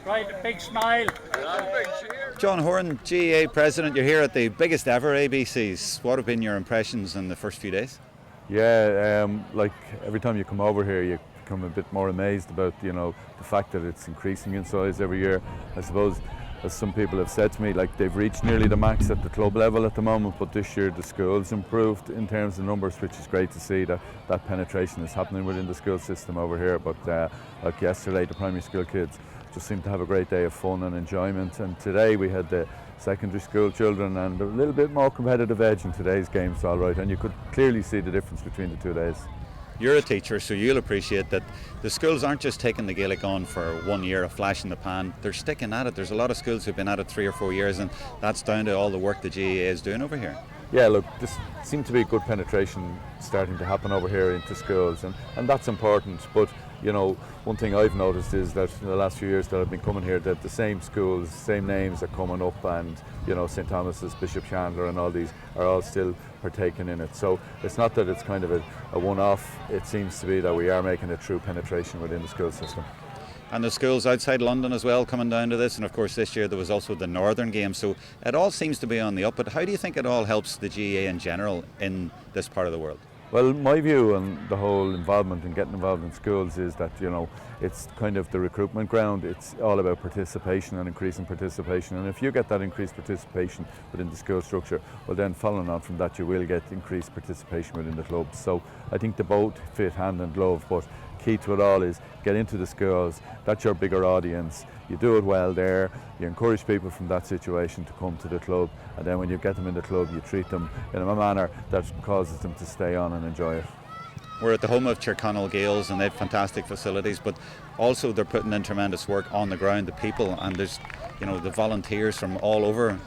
Right, a big smile. John Horan, GAA President, you're here at the biggest ever ABCs. What have been your impressions in the first few days? Yeah, like every time you come over here, you become a bit more amazed about the fact that it's increasing in size every year. I suppose, as some people have said to me, like they've reached nearly the max at the club level at the moment, but this year the school's improved in terms of numbers, which is great to see that penetration is happening within the school system over here. But like yesterday, the primary school kids just seemed to have a great day of fun and enjoyment, and today we had the secondary school children and a little bit more competitive edge in today's games, all right, and you could clearly see the difference between the 2 days. You're a teacher, so you'll appreciate that the schools aren't just taking the Gaelic on for 1 year, a flash in the pan. They're sticking at it. There's a lot of schools who've been at it 3 or 4 years, and that's down to all the work the GAA is doing over here. Yeah, look, this seems to be good penetration starting to happen over here into schools, and that's important. But one thing I've noticed is that in the last few years that I've been coming here, that the same schools, same names are coming up, and St Thomas's, Bishop Chandler and all these are all still partaking in it. So it's not that it's kind of a one-off. It seems to be that we are making a true penetration within the school system. And the schools outside London as well coming down to this, and of course this year there was also the Northern game, so it all seems to be on the up. But how do you think it all helps the GAA in general in this part of the world? Well, my view on the whole involvement and getting involved in schools is that it's kind of the recruitment ground. It's all about participation and increasing participation, and if you get that increased participation within the school structure, well then following on from that you will get increased participation within the clubs. So I think they both fit hand in glove, but key to it all is get into the schools. That's your bigger audience. You do it well there. You encourage people from that situation to come to the club, and then when you get them in the club, you treat them in a manner that causes them to stay on and enjoy it. We're at the home of Tyrconnell Gaels, and they have fantastic facilities, but also they're putting in tremendous work on the ground, the people, and there's the volunteers from all over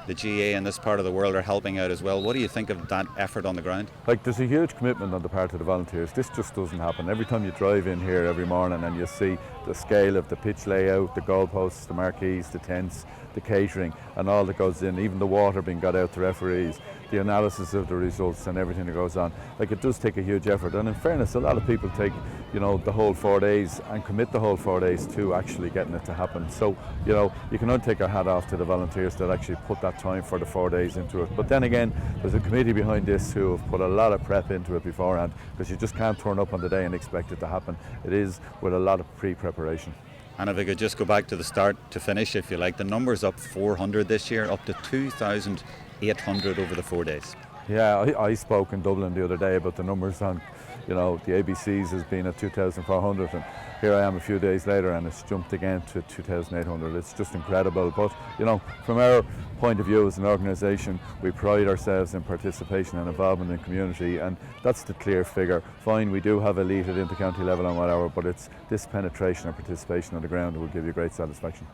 the GAA in this part of the world are helping out as well. What do you think of that effort on the ground? Like, there's a huge commitment on the part of the volunteers. This just doesn't happen. Every time you drive in here every morning and you see the scale of the pitch layout, the goalposts, the marquees, the tents, the catering and all that goes in, even the water being got out to referees, the analysis of the results and everything that goes on, like, it does take a huge effort. And in fairness, a lot of people take the whole 4 days and commit the whole 4 days to actually getting it to happen. So you can only take our hat off to the volunteers that actually put that time for the 4 days into it. But then again, there's a committee behind this who have put a lot of prep into it beforehand, because you just can't turn up on the day and expect it to happen. It is with a lot of pre-preparation. And if I could just go back to the start to finish, if you like, the number's up 400 this year, up to 2,800 over the 4 days. Yeah, I spoke in Dublin the other day about the numbers on the ABCs as being at 2,400, and here I am a few days later and it's jumped again to 2,800. It's just incredible. But from our point of view as an organisation, we pride ourselves in participation and involvement in community, and that's the clear figure. Fine, we do have elite at inter-county level and whatever, but it's this penetration and participation on the ground that will give you great satisfaction.